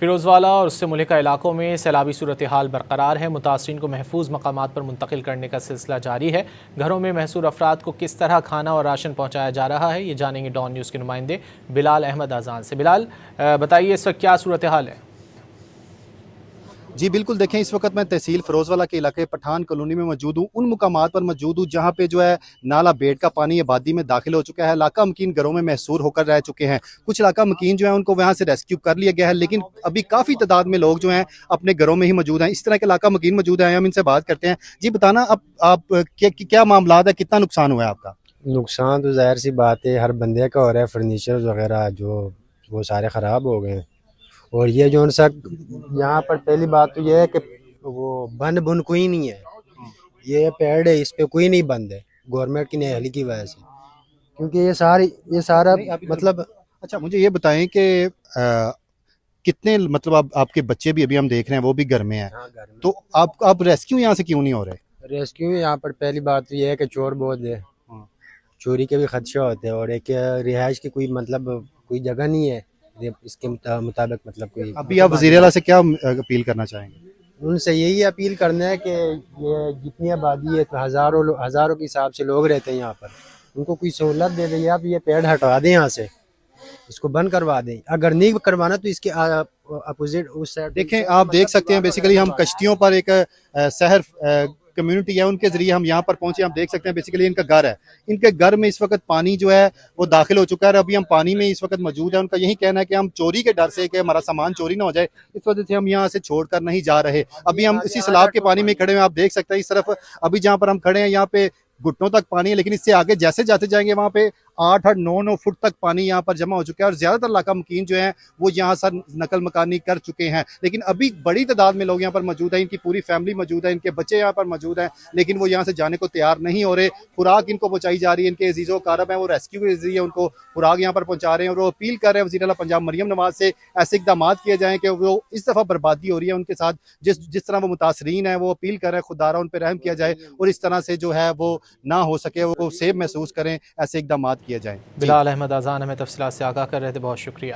فیروزوالا اور اس سے ملحقہ علاقوں میں سیلابی صورتحال برقرار ہے۔ متاثرین کو محفوظ مقامات پر منتقل کرنے کا سلسلہ جاری ہے۔ گھروں میں محصور افراد کو کس طرح کھانا اور راشن پہنچایا جا رہا ہے، یہ جانیں گے ڈان نیوز کے نمائندے بلال احمد اذان سے۔ بلال، بتائیے اس وقت کیا صورتحال ہے؟ جی بالکل، دیکھیں اس وقت میں تحصیل فیروزوالا کے علاقے پٹھان کالونی میں موجود ہوں، ان مقامات پر موجود ہوں جہاں پہ جو ہے نالا بیٹ کا پانی آبادی میں داخل ہو چکا ہے۔ علاقہ مکین گھروں میں محصور ہو کر رہ چکے ہیں، کچھ علاقہ مکین جو ہیں ان کو وہاں سے ریسکیو کر لیا گیا ہے، لیکن ابھی کافی تعداد میں لوگ جو ہیں اپنے گھروں میں ہی موجود ہیں۔ اس طرح کے علاقہ مکین موجود ہیں، ہم ان سے بات کرتے ہیں۔ جی بتانا اب آپ کیا معاملات ہے، کتنا نقصان ہوا ہے آپ کا؟ نقصان تو ظاہر سی بات ہے ہر بندے کا ہو رہا ہے، فرنیچر وغیرہ جو وہ سارے خراب ہو گئے ہیں۔ اور یہ جو سا یہاں پر پہلی بات تو یہ ہے کہ وہ بن کوئی نہیں ہے، یہ پیڑ ہے اس پہ کوئی نہیں بند ہے گورنمنٹ کی نااہلی کی وجہ سے، کیونکہ یہ سارا مطلب اچھا مجھے یہ بتائیں کہ کتنے مطلب آپ کے بچے بھی ابھی ہم دیکھ رہے ہیں وہ بھی گھر میں ہیں، تو آپ ریسکیو یہاں سے کیوں نہیں ہو رہے؟ ریسکیو یہاں پر پہلی بات تو یہ ہے کہ چور بہت ہے، چوری کے بھی خدشہ ہوتے ہیں، اور ایک رہائش کی کوئی جگہ نہیں ہے اس کے مطابق مطلب کوئی۔ ابھی آپ وزیر اعلیٰ سے کیا اپیل کرنا چاہیں گے؟ ان سے یہی اپیل کرنا ہے کہ یہ جتنی آبادی ہے ہزاروں کے حساب سے لوگ رہتے ہیں یہاں پر، ان کو کوئی سہولت دے دیں، آپ یہ پیڑ ہٹوا دیں یہاں سے، اس کو بند کروا دیں، اگر نہیں کروانا تو اس کے اپوزٹ اس سائڈ دیکھیں آپ دیکھ سکتے ہیں بیسیکلی ہم کشتیوں پر ایک شہر کمیونٹی ہے ان کے ذریعے ہم یہاں پر پہنچے، ہم دیکھ سکتے ہیں بیسیکلی ان کا گھر ہے، ان کے گھر میں اس وقت پانی جو ہے وہ داخل ہو چکا ہے، اور ابھی ہم پانی میں اس وقت موجود ہیں۔ ان کا یہی کہنا ہے کہ ہم چوری کے ڈر سے کہ ہمارا سامان چوری نہ ہو جائے، اس وجہ سے ہم یہاں سے چھوڑ کر نہیں جا رہے۔ ابھی ہم اسی سیلاب کے پانی میں کھڑے ہیں، آپ دیکھ سکتے ہیں اس طرف ابھی جہاں پر ہم کھڑے ہیں یہاں پہ گھٹنوں تک پانی ہے، لیکن اس سے آگے جیسے جاتے جائیں گے وہاں پہ 8-9 فٹ تک پانی یہاں پر جمع ہو چکا ہے، اور زیادہ تر علاقہ مکین جو ہیں وہ یہاں سے نقل مکانی کر چکے ہیں، لیکن ابھی بڑی تعداد میں لوگ یہاں پر موجود ہیں، ان کی پوری فیملی موجود ہے، ان کے بچے یہاں پر موجود ہیں، لیکن وہ یہاں سے جانے کو تیار نہیں ہو رہے۔ خوراک ان کو پہنچائی جا رہی ہے، ان کے عزیز و اقارب ہیں وہ ریسکیو کے ذریعے ان کو خوراک یہاں پر پہنچا رہے ہیں، اور وہ اپیل کر رہے ہیں وزیر اعلیٰ پنجاب مریم نواز سے ایسے اقدامات کیے جائیں کہ وہ اس دفعہ بربادی ہو رہی ہے ان کے ساتھ، جس طرح وہ متاثرین ہیں وہ اپیل کر رہے ہیں خدارہ ان پہ رحم کیا جائے، اور اس طرح سے جو ہے وہ نہ ہو سکے، وہ سیف محسوس کریں، ایسے اقدامات کیے جائیں۔ بلال احمد اذان ہمیں تفصیلات سے آگاہ کر رہے تھے، بہت شکریہ۔